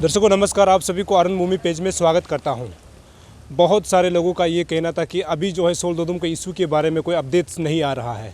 दर्शकों नमस्कार, आप सभी को आनंद मूवी पेज में स्वागत करता हूं। बहुत सारे लोगों का ये कहना था कि अभी जो है सोल दोदुम के इशू के बारे में कोई अपडेट्स नहीं आ रहा है।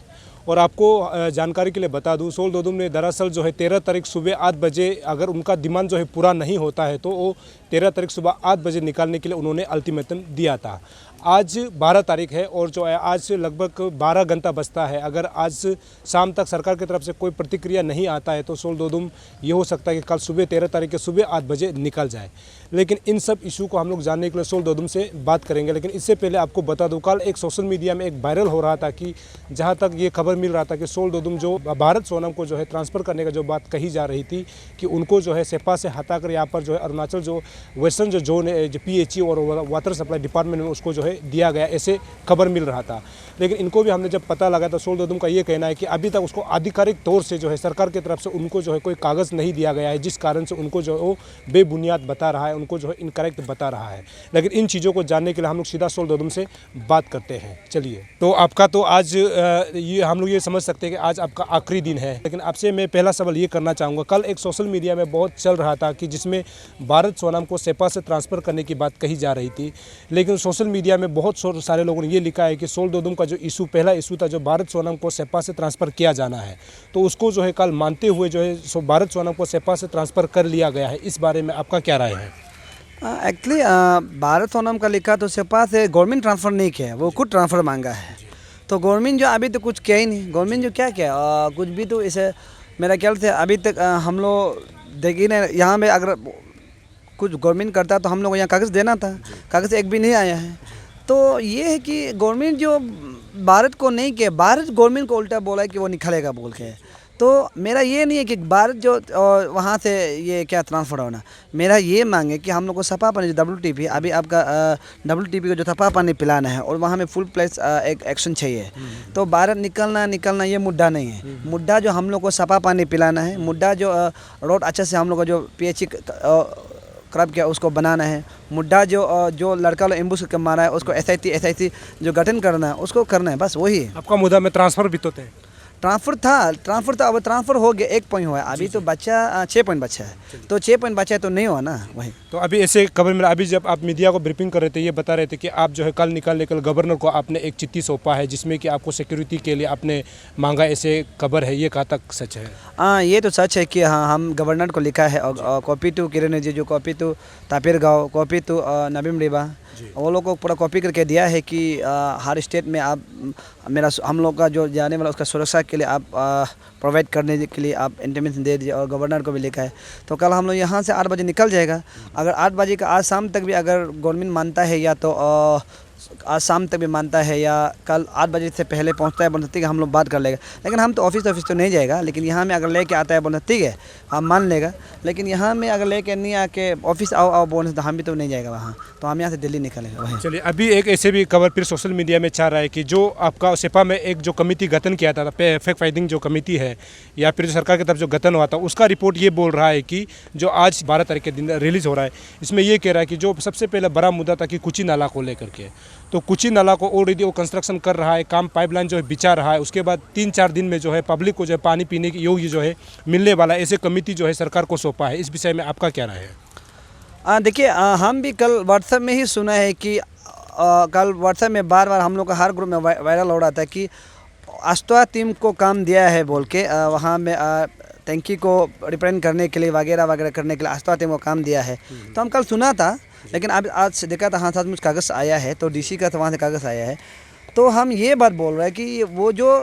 और आपको जानकारी के लिए बता दूं, सोल दोदुम ने दरअसल जो है 13 तारीख सुबह 8 बजे अगर उनका डिमांड जो है पूरा नहीं होता है तो वो 13 तारीख सुबह 8 बजे निकालने के लिए उन्होंने अल्टीमेटम दिया था। आज 12 तारीख है और जो है आज से लगभग 12 घंटा बचता है। अगर आज शाम तक सरकार की तरफ से कोई प्रतिक्रिया नहीं आता है तो सोल दोदुम ये हो सकता है कि कल सुबह 13 तारीख के सुबह 8 बजे निकल जाए। लेकिन इन सब इशू को हम लोग जानने के लिए सोल दोदुम से बात करेंगे। लेकिन इससे पहले आपको बता दूं, कल एक सोशल मीडिया में एक वायरल हो रहा था कि जहां तक ये खबर मिल रहा था कि सोल दोदुम जो भारत सोनम को जो है ट्रांसफ़र करने का जो बात कही जा रही थी कि उनको जो है सेपा से हटाकर यहाँ पर जो है अरुणाचल जो वेस्टर्न जो जोन है, जो PHE और वाटर सप्लाई डिपार्टमेंट में उसको जो है दिया गया, ऐसे खबर मिल रहा था। लेकिन इनको भी हमने जब पता लगा तो सोल दोदुम का ये कहना है कि अभी तक उसको आधिकारिक तौर से जो है सरकार की तरफ से उनको जो है कोई कागज़ नहीं दिया गया है, जिस कारण से उनको जो है वो बेबुनियाद बता रहा है, उनको जो है इनकरेक्ट बता रहा है। लेकिन इन चीज़ों को जानने के लिए हम लोग सीधा सोल दोदुम से बात करते हैं। चलिए, तो आपका तो आज ये हम लोग ये समझ सकते हैं कि आज आपका आखिरी दिन है। लेकिन आपसे मैं पहला सवाल ये करना चाहूँगा, कल एक सोशल मीडिया में बहुत चल रहा था कि जिसमें भारत सोनम को सेपा से ट्रांसफ़र करने की बात कही जा रही थी। लेकिन सोशल मीडिया में बहुत सारे लोगों ने ये लिखा है कि सोल दोदुम का जो इशू पहला इशू था, जो भारत सोनम को सेपा से ट्रांसफ़र किया जाना है, तो उसको जो है कल मानते हुए जो है भारत सोनम को सेपा से ट्रांसफ़र कर लिया गया है। इस बारे में आपका क्या राय है? एक्चुअली भारत सोनम का लिखा तो सेपा से गवर्नमेंट ट्रांसफ़र नहीं किया है, वो खुद ट्रांसफ़र मांगा है। तो गवर्नमेंट जो अभी तो कुछ किया ही नहीं। गवर्नमेंट जो क्या किया कुछ भी तो इसे मेरा ख्याल से अभी तक हम लोग देखिए ना, यहाँ में अगर कुछ गवर्नमेंट करता तो हम लोग को यहाँ कागज़ देना था, कागज़ एक भी नहीं आया है। तो ये है कि गवर्नमेंट जो भारत को नहीं किया, भारत गवर्नमेंट को उल्टा बोला है कि वो निकालेगा बोल के। तो मेरा ये नहीं है कि भारत जो वहाँ से ये क्या ट्रांसफ़र होना, मेरा ये मांग है कि हम लोग को सफा पानी जो WTP अभी आपका WTP को जो सफा पानी पिलाना है और वहाँ में फुल प्लेस एक एक्शन चाहिए। तो भारत निकलना ये मुद्दा नहीं है। मुद्दा जो हम लोग को सफा पानी पिलाना है, मुद्दा जो रोड अच्छे से हम लोग को जो PHE खराब किया उसको बनाना है, मुद्दा जो लड़का लोग एम्बुश के मारा है उसको SIT जो गठन करना है उसको करना है, बस वही है। आपका मुद्दा में ट्रांसफ़र भी तो थे? ट्रांसफ़र था, अब ट्रांसफ़र हो गया, 1 पॉइंट हुआ है, अभी तो बच्चा 6 पॉइंट बचा है, तो 6 पॉइंट बचा है तो नहीं हुआ ना वही। तो अभी ऐसे खबर मिला, अभी जब आप मीडिया को ब्रीफिंग कर रहे थे ये बता रहे थे कि आप जो है कल निकालने कल गवर्नर को आपने एक चिट्ठी सौंपा है जिसमें कि आपको सिक्योरिटी के लिए आपने मांगा, ऐसे खबर है, ये कहाँ तक सच है? हाँ, ये तो सच है कि हाँ हम गवर्नर को लिखा है और कॉपी टू किरण जी, जो कॉपी टू तापिर गाँव, कॉपी टू नबीम रिबा, वो लोग को पूरा कॉपी करके दिया है कि हर स्टेट में आप हम लोग का जो जाने वाला उसका सुरक्षा के लिए आप प्रोवाइड करने के लिए आप इंटीमेशन दे दीजिए। और गवर्नर को भी लिखा है। तो कल हम लोग यहाँ से 8 बजे निकल जाएगा। अगर 8 बजे का आज शाम तक भी अगर गवर्नमेंट मानता है, या तो आज शाम तक भी मानता है, या कल 8 बजे से पहले पहुंचता है बोलते ठीक है हम लोग बात कर लेगा। लेकिन हम तो ऑफिस तो नहीं जाएगा, लेकिन यहाँ में अगर लेके आता है बोलते ठीक है हम मान लेगा। लेकिन यहाँ में अगर लेके नहीं आके ऑफिस आओ बोलने तो हम भी तो नहीं जाएगा वहाँ, तो हम यहाँ से दिल्ली निकलेगा वहीं। चलिए, अभी एक ऐसे भी खबर फिर सोशल मीडिया में चाह रहा है कि जो आपका सेपा में एक जो कमेटी गठन किया था, फैक्ट फाइंडिंग जो कमेटी है या फिर जो सरकार की तरफ जो गठन हुआ था, उसका रिपोर्ट ये बोल रहा है कि जो आज 12 तारीख के दिन रिलीज़ हो रहा है, इसमें ये कह रहा है कि जो सबसे पहले बड़ा मुद्दा था कि कुची नाला को लेकर के, तो कुची नाला को ऑलरेडी वो कंस्ट्रक्शन कर रहा है, काम पाइपलाइन जो है बिछा रहा है, उसके बाद 3-4 दिन में जो है पब्लिक को जो है पानी पीने की योग्य जो है मिलने वाला है, ऐसे कमेटी जो है सरकार को सौंपा है। इस विषय में आपका क्या राय है? देखिए, हम भी कल व्हाट्सएप में ही सुना है कि कल व्हाट्सएप में बार हम लोग का हर ग्रुप में वायरल हो रहा था कि अस्तवा टीम को काम दिया है बोल के, वहाँ में टंकी को रिपेयरिंग करने के लिए वगैरह करने के लिए अस्तवा टीम को काम दिया है। तो हम कल सुना था, लेकिन अब आज देखा था हाँ सचमुच कागज़ आया है, तो DC का तो वहाँ से कागज़ आया है। तो हम ये बात बोल रहे हैं कि वो जो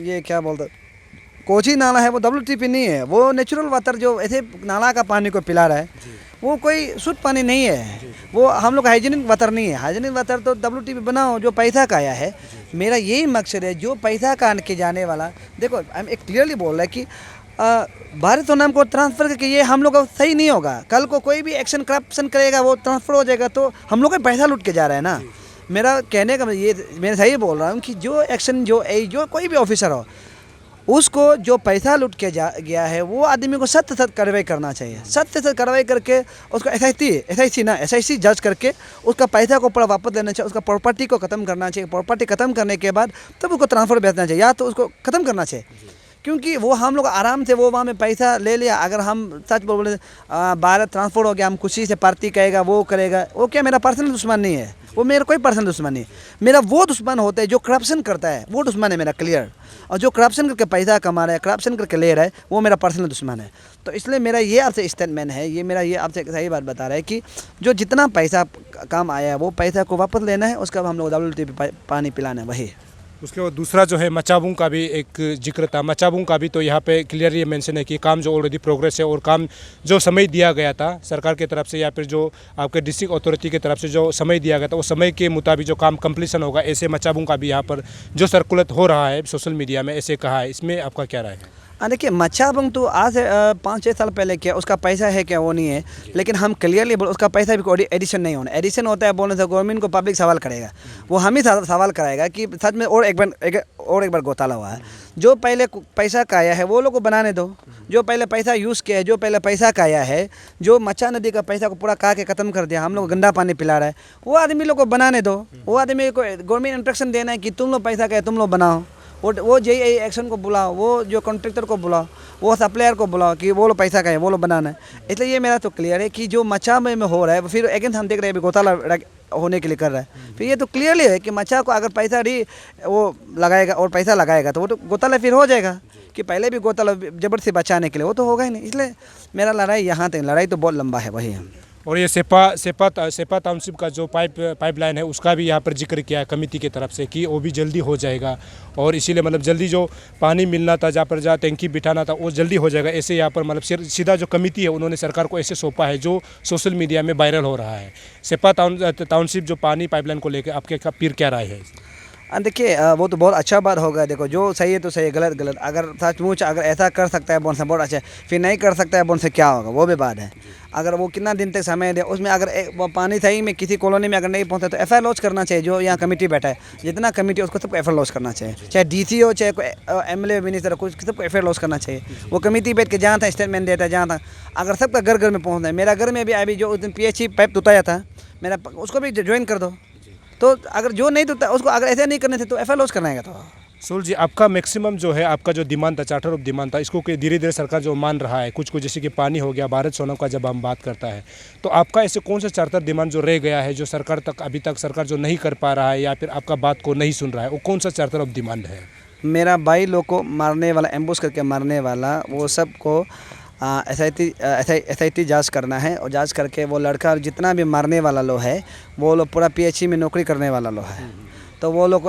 ये क्या बोलते कोची नाला है वो WTP नहीं है, वो नेचुरल वाटर जो ऐसे नाला का पानी को पिला रहा है, वो कोई शुद्ध पानी नहीं है, वो हम लोग हाइजीनिक वाटर नहीं है। हाइजीनिक वाटर तो WTP बनाओ जो पैसा का आया है। मेरा यही मकसद है, जो पैसा का के जाने वाला, देखो हम एक क्लियरली बोल रहे हैं कि भारत सोनम को ट्रांसफ़र करके ये हम लोग का सही नहीं होगा। कल को कोई भी एक्शन करप्शन करेगा, वो ट्रांसफ़र हो जाएगा तो हम लोग का पैसा लूट के जा रहा है ना। मेरा कहने का ये मैं सही बोल रहा हूँ कि जो एक्शन जो कोई भी ऑफिसर हो, उसको जो पैसा लूट के गया है वो आदमी को सख्त कार्रवाई करना चाहिए। सख्त कार्रवाई करके उसको SIC जज करके उसका पैसा को पूरा वापस लेना चाहिए, उसका प्रॉपर्टी को ख़त्म करना चाहिए। प्रॉपर्टी ख़त्म करने के बाद तब उसको ट्रांसफ़र भेजना चाहिए, या तो उसको ख़त्म करना चाहिए। क्योंकि वो हम लोग आराम से वो वहाँ में पैसा ले लिया। अगर हम सच बोले भारत ट्रांसपोर्ट हो गया, हम खुशी से पार्टी कहेगा, वो करेगा, वो क्या मेरा पर्सनल दुश्मन नहीं है, वो मेरा कोई पर्सनल दुश्मन नहीं है। मेरा वो दुश्मन होता है जो करप्शन करता है, वो दुश्मन है मेरा, क्लियर। और जो करप्शन करके पैसा कमा रहा है, करप्शन करके ले रहा है, वो मेरा पर्सनल दुश्मन है। तो इसलिए मेरा ये आपसे स्टेटमेंट है, ये मेरा ये आपसे सही बात बता रहा है कि जो जितना पैसा काम आया है वो पैसा को वापस लेना है, उसका हम लोग WTO पे पानी पिलाना है, वही। उसके बाद दूसरा जो है मचाबुंग का भी एक जिक्र था। मचाबुंग का भी तो यहाँ पे क्लियर ये मेंशन है कि काम जो ऑलरेडी प्रोग्रेस है और काम जो समय दिया गया था सरकार की तरफ से या फिर जो आपके डिस्ट्रिक्ट अथॉरिटी की तरफ से जो समय दिया गया था वो समय के मुताबिक जो काम कंप्लीशन होगा, ऐसे मचाबुंग का भी यहाँ पर जो सर्कुलेट हो रहा है सोशल मीडिया में, ऐसे कहा है। इसमें आपका क्या राय है? देखिए, मचाबुंग तो आज से 5-6 साल पहले किया, उसका पैसा है क्या वो नहीं है, लेकिन हम क्लियरली बोल उसका पैसा भी कोई एडिशन नहीं होना। एडिशन होता है बोलने से गवर्नमेंट को पब्लिक सवाल करेगा, वो हम ही सवाल कराएगा कि सच में और एक बार घोटाला हुआ है। जो पहले पैसा काया है वो लोग को बनाने दो, जो पहले पैसा यूज़ किया है, जो पहले पैसा काया है, जो मच्चा नदी का पैसा को पूरा का के ख़त्म कर दिया, हम लोग गंदा पानी पिला रहा है, वो आदमी लोग को बनाने दो। वो आदमी को गवर्नमेंट इंस्ट्रक्शन देना है कि तुम लोग पैसा काया, तुम लोग बनाओ। वो JE एक्शन को बुलाओ, वो जो कॉन्ट्रैक्टर को बुलाओ, वो सप्लायर को बुलाओ कि वो लोग पैसा का है, वो लोग बनाना है। इसलिए ये मेरा तो क्लियर है कि जो मचा में हो रहा है, फिर अगेंस्ट हम देख रहे हैं अभी घोटाला होने के लिए कर रहा है। फिर ये तो क्लियरली है कि मचा को अगर पैसा वो लगाएगा और पैसा लगाएगा तो वो तो घोटाला फिर हो जाएगा, कि पहले भी घोटाला जबरदस्ती बचाने के लिए, वो तो होगा ही नहीं। इसलिए मेरा लड़ाई यहाँ तक, लड़ाई तो बहुत लंबा है, वही है। और ये सेपा टाउनशिप का जो पाइपलाइन है उसका भी यहाँ पर जिक्र किया है कमेटी की तरफ से कि वो भी जल्दी हो जाएगा, और इसीलिए मतलब जल्दी जो पानी मिलना था, जहाँ टैंकी बिठाना था, वो जल्दी हो जाएगा। ऐसे यहाँ पर मतलब सीधा जो कमेटी है उन्होंने सरकार को ऐसे सौंपा है जो सोशल मीडिया में वायरल हो रहा है। सेपा टाउनशिप जो पानी पाइपलाइन को लेकर आपके फिर क्या राय है? देखिए, वो तो बहुत अच्छा बात होगा। देखो, जो सही है तो सही है, गलत गलत। अगर सचमुच अगर ऐसा कर सकता है बोन से बहुत अच्छा है, फिर नहीं कर सकता है बोन से क्या होगा, वो भी बात है। अगर वो कितना दिन तक समय दे, उसमें अगर वो पानी सही में किसी कॉलोनी में अगर नहीं पहुंचा तो FIR लॉन्च करना चाहिए। जो यहाँ कमेटी बैठा है, जितना कमेटी उसको सबको FIR लॉन्च करना चाहिए, चाहे DC हो, चाहे कोई MLA मिनिस्टर, कुछ सबको FIR लॉन्च करना चाहिए। वो कमेटी बैठ के जहाँ था स्टेटमेंट देता है, जहाँ था अगर सबका घर घर में पहुँचना है। मेरा घर में भी अभी जो उस दिन PHE पाइप टूटाया था मेरा, उसको भी ज्वाइन कर दो। तो अगर जो नहीं टूटा उसको अगर ऐसे नहीं करने थे तो FIR लॉन्च करना है। तो सोल जी, आपका मैक्सिमम जो है आपका जो डिमांड था, चार्टर ऑफ डिमांड था, इसको धीरे धीरे सरकार जो मान रहा है, कुछ जैसे कि पानी हो गया, भारत सोनम का जब हम बात करता है, तो आपका ऐसे कौन सा चार्टर डिमांड जो रह गया है, जो सरकार तक अभी तक सरकार जो नहीं कर पा रहा है या फिर आपका बात को नहीं सुन रहा है, वो कौन सा चार्टर ऑफ डिमांड है? मेरा भाई लोग को मारने वाला, एम्बुश करके मारने वाला, वो सब को SIT जांच करना है, और जांच करके वो लड़का जितना भी मारने वाला लोग है, वो लोग पूरा PHE में नौकरी करने वाला लोग है, तो वो लोग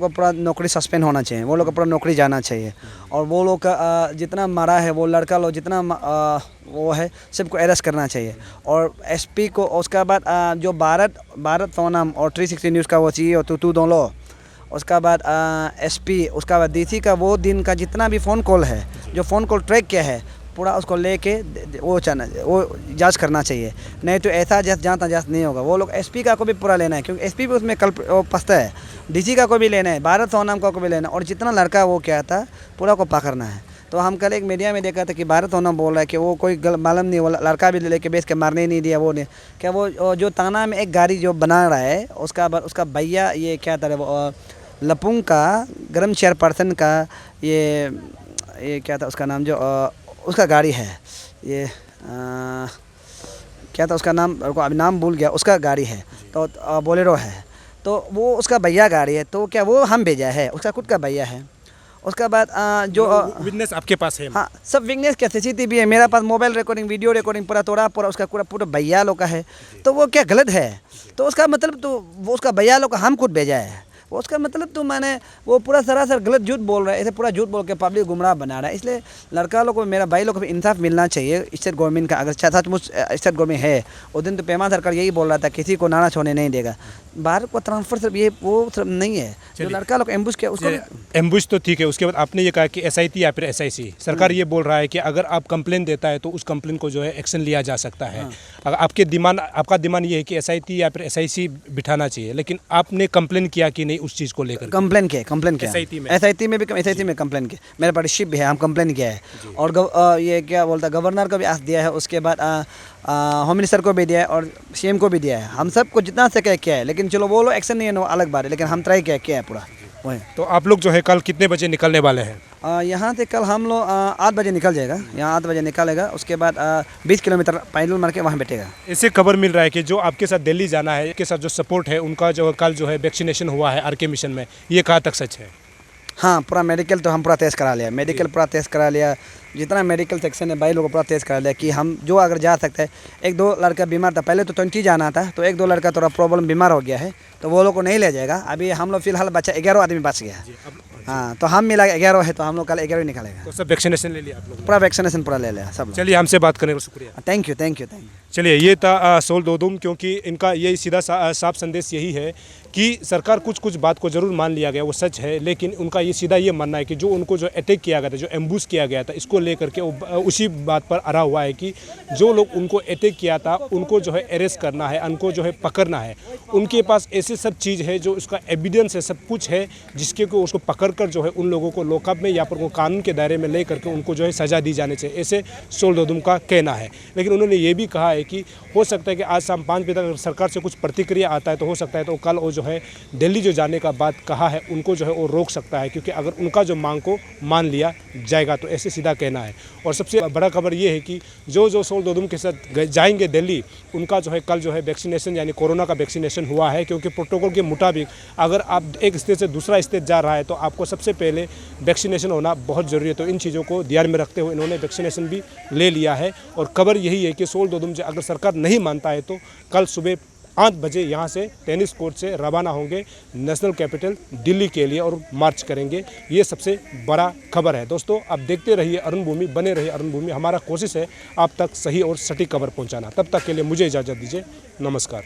को पूरा नौकरी सस्पेंड होना चाहिए, वो लोग को पूरा नौकरी जाना चाहिए। और वो लोग का जितना मारा है वो लड़का लोग जितना वो है सबको अरेस्ट करना चाहिए। और SP को, उसका बाद जो भारत सोनम और 360 न्यूज़ का वो CEO तू दोनों, उसका बाद SP, उसका बाद DC का वो दिन का जितना भी फ़ोन कॉल है, जो फ़ोन कॉल ट्रैक किया है, पूरा उसको लेके वो जांच करना चाहिए। नहीं तो ऐसा जांच नहीं होगा। वो लोग SP का को भी पूरा लेना है, क्योंकि SP भी उसमें कल फंसता है। DC का को भी लेना है, भारत सोनम का को भी लेना है, और जितना लड़का वो क्या था पूरा को पकड़ना है। तो हम कल एक मीडिया में देखा था कि भारत सोनम बोल रहा है कि वो कोई मालूम नहीं, वो लड़का भी लेके बेच के मारने नहीं दिया। वो नहीं क्या, वो जो ताना में एक गाड़ी जो बना रहा है, उसका भैया ये क्या था, वो लपुंग का गर्म चेयरपर्सन का ये क्या था उसका नाम, जो उसका गाड़ी है, ये क्या था उसका नाम, अभी नाम भूल गया, उसका गाड़ी है, तो बोलेरो है, तो वो उसका भैया गाड़ी है। तो क्या वो हम भेजा है, उसका खुद का भैया है। उसका बाद जो विटनेस आपके पास है? हाँ, सब विटनेस क्या, CCTV है मेरा पास, मोबाइल रिकॉर्डिंग, वीडियो रिकॉर्डिंग पूरा उसका पूरा भैया लोग का है। तो वो क्या गलत है? तो उसका मतलब तो वो उसका भैया लोग का हम खुद भेजा है, वो उसका मतलब तो मैंने वो पूरा सरासर गलत झूठ बोल रहा है, ऐसे पूरा झूठ बोल के पब्लिक गुमराह बना रहा है। इसलिए लड़का लोग को, मेरा भाई लोग को भी इंसाफ मिलना चाहिए स्टेट गवर्नमेंट का। अगर सचमुच स्टेट गवर्नमेंट है, उस दिन तो पेमा सरकार यही बोल रहा था किसी को नाना छोड़ने नहीं देगा। भारत को ट्रांसफर सिर्फ ये वो सिर्फ नहीं है, जो लड़का लोग एम्बुश किया उसको एम्बुश तो ठीक है। उसके बाद आपने ये कहा कि SIT या फिर SIC, सरकार ये बोल रहा है कि अगर आप कंप्लेन देता है तो उस कंप्लेन को जो है एक्शन लिया जा सकता है। अगर आपका डिमांड ये है कि SIT या फिर SIC बिठाना चाहिए, लेकिन आपने कंप्लेन किया कि नहीं उस चीज़ को लेकर? कंप्लेन किया SIT में भी कंप्लेन किया, मेरे पार्टिशिप भी है, हम कंप्लेन किया है। और ये क्या बोलता, गवर्नर को भी आस्क दिया है, उसके बाद होम मिनिस्टर को भी दिया है, और CM को भी दिया है। हम सबको जितना से किया है, लेकिन चलो वो लोग एक्शन नहीं है, अलग बात है, लेकिन हम ट्राई किया है पूरा। वही। तो आप लोग जो है कल कितने बजे निकलने वाले हैं? यहाँ से कल हम लोग 8 बजे निकल जाएगा, यहाँ 8 बजे निकलेगा, उसके बाद 20 किलोमीटर पैदल मार के वहाँ बैठेगा। इससे खबर मिल रहा है कि जो आपके साथ दिल्ली जाना है, के साथ जो सपोर्ट है उनका जो कल जो है वैक्सीनेशन हुआ है आरके मिशन में, ये कहाँ तक सच है? हाँ, पूरा मेडिकल तो हम पूरा टेस्ट करा लिया, मेडिकल पूरा टेस्ट करा लिया, जितना मेडिकल सेक्शन है भाई लोगों को पूरा टेस्ट करा लिया कि हम जो अगर जा सकते हैं। एक दो लड़का बीमार था, पहले तो 20 जाना था, तो एक दो लड़का थोड़ा प्रॉब्लम बीमार हो गया है, तो वो लोग को नहीं ले जाएगा। अभी हम लोग फिलहाल बच्चा 11 आदमी बच गया। हाँ, तो हम मिला 11 है, तो हम लोग कल 11 निकलेगा। तो सब वैक्सीनेशन ले लिया आप लोग? पूरा वैक्सीनेशन पूरा ले लिया सब। चलिए, हमसे बात करने का शुक्रिया। Thank you, thank you, thank you. चलिए, ये था सोल दोदुम, क्योंकि इनका यही सीधा साफ संदेश यही है कि सरकार कुछ बात को ज़रूर मान लिया गया, वो सच है, लेकिन उनका ये सीधा ये मानना है कि जो उनको जो अटैक किया गया था, जो एम्बूश किया गया था, इसको लेकर के उसी बात पर अड़ा हुआ है कि जो लोग उनको अटैक किया था उनको जो है अरेस्ट करना है, उनको जो है पकड़ना है। उनके पास ऐसे सब चीज़ है जो उसका एविडेंस है, सब कुछ है, जिसके को उसको पकड़ कर जो है उन लोगों को लॉकअप में या पर वो कानून के दायरे में ले करके उनको जो है सज़ा दी जानी चाहिए, ऐसे सोल दोदुम का कहना है। लेकिन उन्होंने ये भी कहा है कि हो सकता है कि आज शाम 5 बजे तक अगर सरकार से कुछ प्रतिक्रिया आता है तो हो सकता है तो कल वो जो है दिल्ली जो जाने का बात कहा है उनको जो है वो रोक सकता है, क्योंकि अगर उनका जो मांग को मान लिया जाएगा तो ऐसे सीधा कहना है। और सबसे बड़ा खबर ये है कि जो सोल दोदुम के साथ जाएंगे दिल्ली, उनका जो है कल जो है वैक्सीनेशन यानी कोरोना का वैक्सीनेशन हुआ है, क्योंकि प्रोटोकॉल के मुताबिक अगर आप एक स्टेट से दूसरा स्टेट जा रहा है तो आपको सबसे पहले वैक्सीनेशन होना बहुत ज़रूरी है। तो इन चीज़ों को ध्यान में रखते हुए इन्होंने वैक्सीनेशन भी ले लिया है। और खबर यही है कि सोल दोदुम जो अगर सरकार नहीं मानता है तो कल सुबह 8 बजे यहाँ से टेनिस कोर्ट से रवाना होंगे नेशनल कैपिटल दिल्ली के लिए और मार्च करेंगे। ये सबसे बड़ा खबर है। दोस्तों, आप देखते रहिए अरुण भूमि, बने रहिए अरुण भूमि। हमारा कोशिश है आप तक सही और सटीक खबर पहुँचाना। तब तक के लिए मुझे इजाज़त दीजिए। नमस्कार।